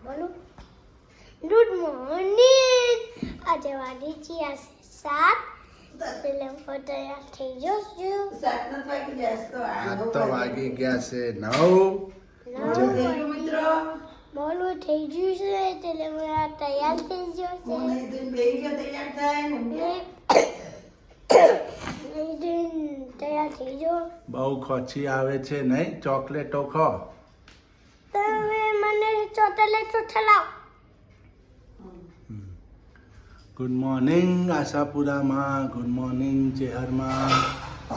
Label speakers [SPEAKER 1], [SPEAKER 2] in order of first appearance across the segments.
[SPEAKER 1] બોલો good morning. આજે વાગી છે 7 એટલે હું તૈયાર થઈ જશું.
[SPEAKER 2] 7 વાગી ગયા તો
[SPEAKER 3] આ તો વાગી ગયા છે 9.
[SPEAKER 2] મિત્રો
[SPEAKER 1] મોડું થઈ ગયું છે એટલે હું તૈયાર થઈ જશે.
[SPEAKER 2] હું નહીં તો બેહી ગયો તૈયાર થાય ને
[SPEAKER 1] તૈયાર થઈ જાઓ.
[SPEAKER 3] બહુ ખોચી આવે છે નહીં? ચોકલેટો ખો.
[SPEAKER 1] તમે મને ચોકલેટ ખવડાવો.
[SPEAKER 3] ગુડ મોર્નિંગ આશાપુરામાં, ગુડ મોર્નિંગ ચેહરમાં.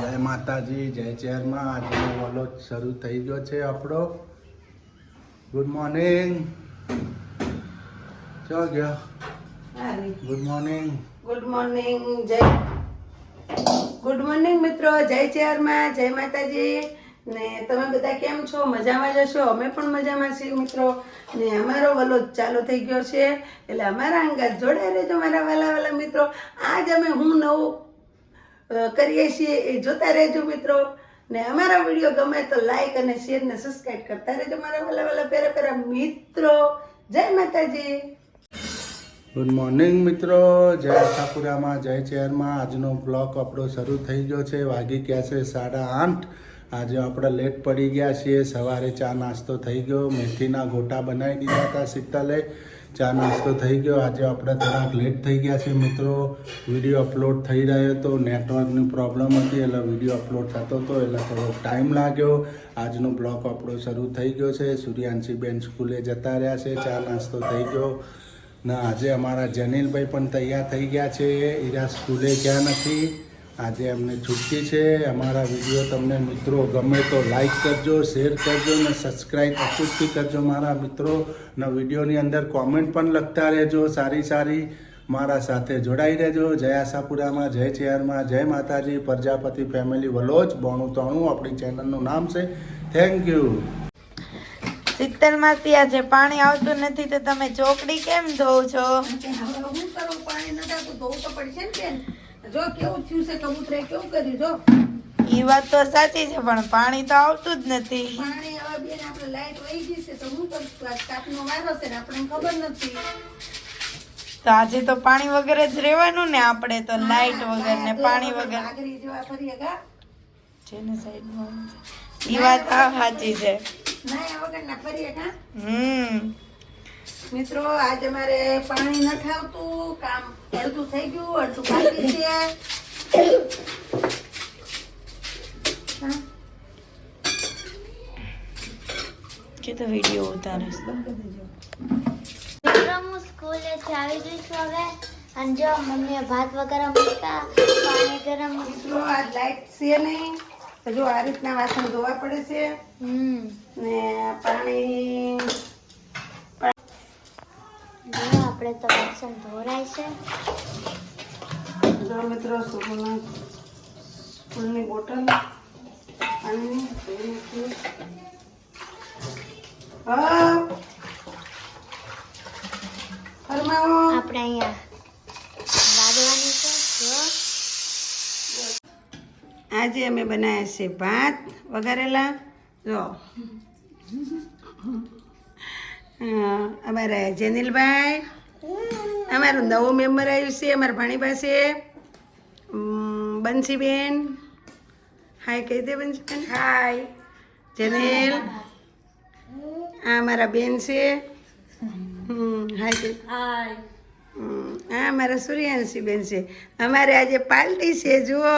[SPEAKER 3] જય માતાજી, જય ચેહરમાં. આજનો વોલો શરૂ થઈ ગયો છે આપણો. Good morning. ચો ગયો? Good morning.
[SPEAKER 2] Good morning good morning મિત્રો, જય ચેરમાં, જય માતાજી. ને તમે બધા કેમ છો? મજામાં જશો? અમે પણ મજામાં છીએ મિત્રો. ને અમારો વલો ચાલુ થઈ ગયો છે એટલે અમારા અંગાત જોડાઈ રહેજો મારા વાલા વાલા મિત્રો. આજ અમે હું નવું કરીએ છીએ એ જોતા રહેજો મિત્રો. ને અમારા વિડીયો ગમે તો લાઈક અને શેર ને સબસ્ક્રાઇબ કરતા રહેજો મારા વાલા વાલા પેરા પેરા મિત્રો. જય માતાજી.
[SPEAKER 3] ગુડ મોર્નિંગ મિત્રો, જય આશાપુરામાં, જય ચેહરમાં. આજનો બ્લોગ આપણો શરૂ થઈ ગયો છે. વાગી ગયા છે 8:30. આજે આપણે લેટ પડી ગયા છીએ. સવારે ચા નાસ્તો થઈ ગયો, મેથીના ગોટા બનાવી દીધા હતા શીતલે. ચા નાસ્તો થઈ ગયો. આજે આપણે થોડાક લેટ થઈ ગયા છે મિત્રો. વિડીયો અપલોડ થઈ રહ્યો હતો, નેટવર્કની પ્રોબ્લેમ હતી એટલે વિડીયો અપલોડ થતો હતો એટલે થોડોક ટાઈમ લાગ્યો. આજનો બ્લોગ આપણો શરૂ થઈ ગયો છે. સૂર્યાંશીબેન સ્કૂલે જતા રહ્યા છે. ચા નાસ્તો થઈ ગયો. ના આજે અમારા જનીલભાઈ પણ તૈયાર થઈ ગયા છે. એરા સ્કૂલે ગયા નથી, આજે એમને છુટ્ટી છે. અમારા વિડીયો તમને મિત્રો ગમે તો લાઈક કરજો, શેર કરજો ને સબસ્ક્રાઈબ અચૂકથી કરજો મારા મિત્રો. ને વિડીયોની અંદર કોમેન્ટ પણ લખતા રહેજો સારી સારી. મારા સાથે જોડાઈ રહેજો. જય આશાપુરામાં, જય ચેહરમાં, જય માતાજી. પ્રજાપતિ ફેમિલી વલોજ 9293 આપણી ચેનલનું નામ છે. Thank you.
[SPEAKER 4] શીતલ માસી, આજે પાણી આવતું નથી તો તમે ચોકડી કેમ ધોવ છો?
[SPEAKER 2] હું કરું? પાણી ન આવતું ધોવું તો પડશે ને બેન. જો કેવું થયું છે, કબૂતરે કેવું કર્યું જો.
[SPEAKER 4] એ વાત તો સાચી છે પણ પાણી તો આવતું જ નથી.
[SPEAKER 2] પાણી હવે બેન આપણે લાઈટ વહી ગઈ છે તો હું કરશું? આજ કાપનો વારો છે ને આપણને ખબર નથી.
[SPEAKER 4] તો આજે તો પાણી વગર જ રહેવાનું ને આપણે તો, લાઈટ વગર ને પાણી વગર.
[SPEAKER 2] આગળી જેવા ફરીએ ગા
[SPEAKER 4] જેને સાઈડમાં એ વાત આ સાચી છે.
[SPEAKER 2] નાયા વગર ના ફરીએ ગા.
[SPEAKER 4] હમ
[SPEAKER 2] મિત્રો આજ અમારે પાણી નથી આવતું. કામ અડધું થઈ ગયું, અડધું બાકી છે. હા,
[SPEAKER 4] કે તો વિડીયો ઉતારીશ.
[SPEAKER 2] બંધ કરી દેજો.
[SPEAKER 1] હું સ્કૂલેથી આવી ગઈ છું હવે. અને જો મમ્મીએ ભાત વગેરે મૂક્યા, પાણી ગરમ
[SPEAKER 2] મિત્રો આજ લાઈટ છે નહીં તો જો આ રીતના વાસણ ધોવા પડે છે. ને પાણી
[SPEAKER 1] જો આપણે તો વાસણ ધોરાય છે.
[SPEAKER 2] જો મિત્રો સ્કૂલની બોટલ પાણીની ધોઈ નાખીએ. હા ફરમાવો.
[SPEAKER 1] આપણે અહીંયા લાદવાની છે. જો
[SPEAKER 2] આજે અમે બનાવ્યા છે ભાત વઘારેલા. જો અમારા જેનિલભાઈ, અમારું નવું મેમ્બર આવ્યું છે અમારા ભાણી પાસે, બંસીબેન. હાય કહી દે બંસીબેન. હાય જેનિલ. આ અમારા બેન છે. હાય કહી.
[SPEAKER 4] હાય.
[SPEAKER 2] આ અમારા સૂર્યાંશી બેન છે. અમારે આજે પાર્ટી છે. જુઓ,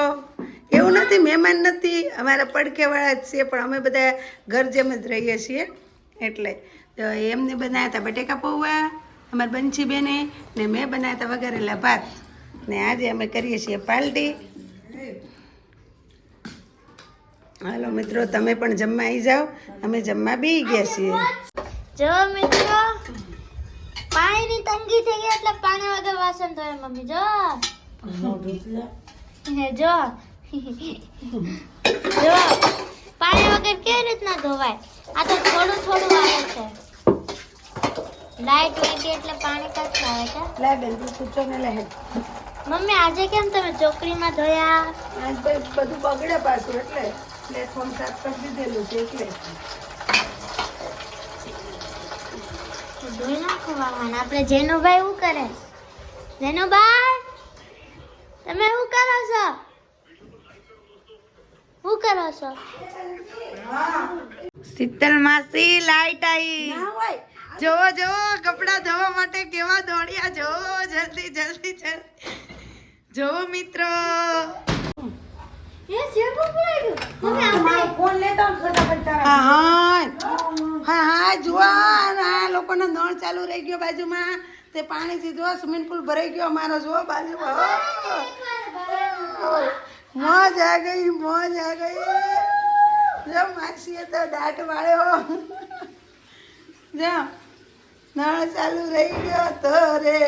[SPEAKER 2] એવું નથી મહેમાન નથી, અમારા પડખેવાળા જ છે પણ અમે બધા ઘર જેમ જ રહીએ છીએ એટલે. તો એમને બનાવ્યા હતા બટેકા પૌવા અમારા બંછી બેને, ને મેં બનાવ્યા હતા વઘારેલા ભાત. ને આજે અમે કરીએ છીએ પાર્ટી. હાલો મિત્રો, તમે પણ જમવા આવી જાઓ. અમે જમવા બેસી ગયા છીએ.
[SPEAKER 1] જો મિત્રો પાણીની તંગી થઈ ગઈ એટલે પાણી વગર વાસણ ધોય મમ્મી. જો જો જો પાણી વગર કેવી રીતના ધોવાય? આ તો થોડું થોડું આવે છે. લાઈટ વહી ગઈ એટલે પાણી કાઢ આવે છે.
[SPEAKER 2] લે બેન તું પૂછો ને લે.
[SPEAKER 1] મમ્મી આજે કેમ તમે ચોકડીમાં ધોયા?
[SPEAKER 2] આજ બધું બગડે પાછું એટલે પ્લેટફોર્મ સાફ કરી દીધેલું છે એટલે.
[SPEAKER 1] ધોઈ નાખો વાહન. આપણે જેનુભાઈ શું કરે? જેનુભાઈ તમે શું કરો છો? શું કરો છો?
[SPEAKER 4] શીતલ માસી લાઈટ આવી. જોવો જોવો કપડા ધોવા માટે કેવા દોડ્યા. જોવો જલ્દી જલ્દી જલ્દી. જોવો મિત્રો. હા હા જુઓ આ લોકોનો નળ ચાલુ રહી ગયો બાજુમાં. તે પાણીથી જો સ્વિમિંગ પુલ ભરાઈ ગયો અમારો. જુઓ બાજુમાં. મોજ આ ગઈ મોજ આ ગઈ. જો માસીએ તો દાટ વાળ્યો. જો નળ ચાલુ રહી ગયો તો રે.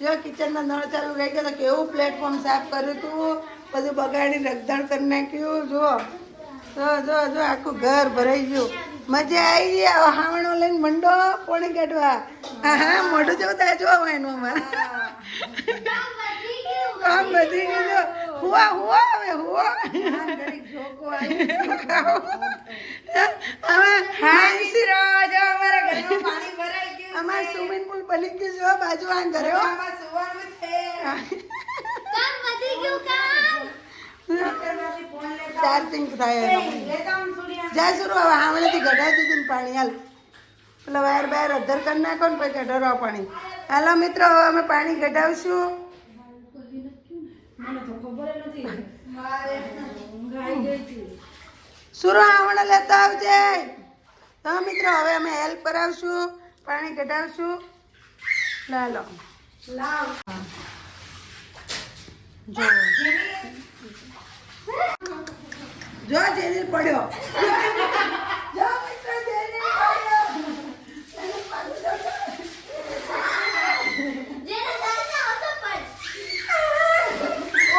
[SPEAKER 4] જો કિચનનો નળ ચાલુ રહી ગયો તો કેવું પ્લેટફોર્મ સાફ કર્યું તું. બધું બગાડી રગદણ કરી નાખ્યું. જો જો જો જો આખું ઘર ભરાઈ ગયું. મજા આવી ગઈ. હવે હાવણો લઈને મંડો પોણી કાઢવા. હા હા મોઢું જોતા જો એનું અમારે કામ બધી ગયું. હુઆ હુઆ હવે હુઆ. અમારે સ્વિમિંગ પુલ બની ગયું છે બાજુ આ ઘરે. ચાર્જિંગ થાય જાય શરૂ. હવે આમળેથી ગઢાઈ દીધું ને પાણી. હાલ પેલા વાયર બાયર અધર કરી નાખો ને પછી ગઢાડવા પાણી. હાલો મિત્રો હવે અમે પાણી ગઢાવશું. સુરો આવડે લેતા આવજે. તો મિત્રો હવે અમે હેલ્પ કરાવશું. પાણી કઢાવશું. લાલો જો જેની પડ્યો. જો મિત્રો જેની પડ્યો.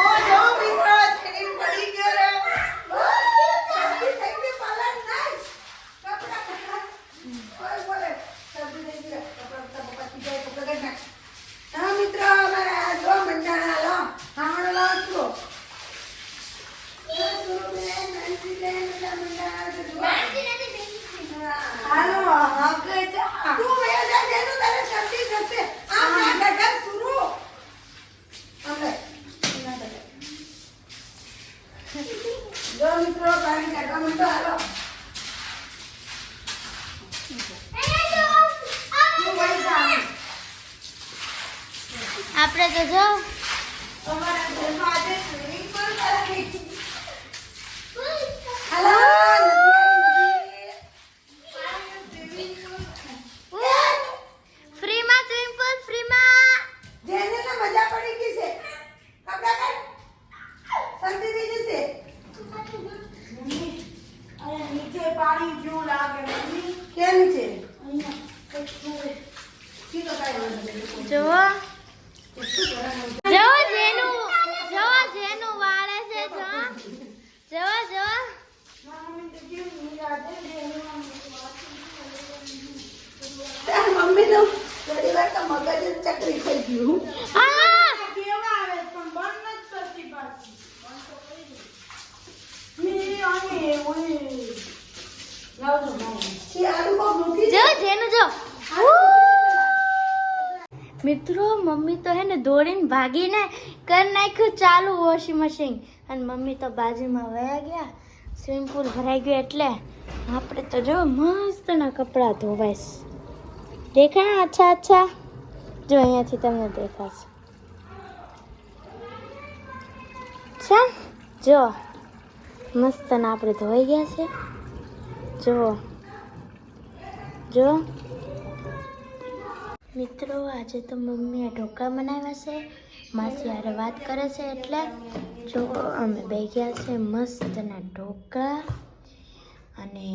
[SPEAKER 4] ઓ જો મિત્રો જેની પડી ગયો રે.
[SPEAKER 1] આપણે તો જો ફ્રીમાં સ્વિમિંગ પુલ ફ્રીમાં.
[SPEAKER 2] જેને મજા પડી ગઈ છે. કપડા કાઢ. શરદી થઈ જશે. નીચે પાણી કેવું લાગે મમ્મી? કેમ છે?
[SPEAKER 1] જો જેનું વાળે છે. જો
[SPEAKER 2] મમ્મી નું થોડી વાર તો મગજ જ ચકરી થઈ ગયું.
[SPEAKER 1] મિત્રો મમ્મી તો હે ને દોડીને ભાગીને કરી નાખ્યું ચાલુ વોશિંગ મશીન. અને મમ્મી તો બાજુમાં વયા ગયા. સ્વિમિંગ પુલ ભરાઈ ગયો એટલે આપણે તો જો મસ્તના કપડાં ધોવાઈશ. દેખાય અચ્છા અચ્છા. જો અહીંયાથી તમને દેખાશે. છે જો મસ્તના આપણે ધોઈ ગયા છે. જુઓ જો મિત્રો આજે તો મમ્મીએ ઢોકળા બનાવ્યા છે. માસી હારે વાત કરે છે એટલે જો અમે બે ગયા છે મસ્તના ઢોકળા. અને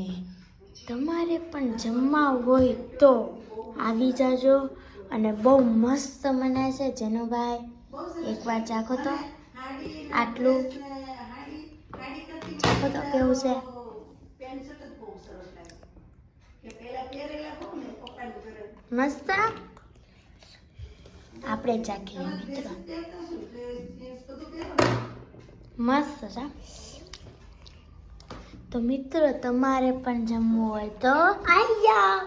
[SPEAKER 1] તમારે પણ જમવા હોય તો આવી જાજો. અને બહુ મસ્ત બનાવે છે જેનુભાઈ. એકવાર ચાખો તો. આટલું ચાખો તો કેવું છે. મસ્ત. આપણે ચાખીએ મિત્રો. મસ્ત છે. તો મિત્રો તમારે પણ જમવું હોય તો આવી જાઓ.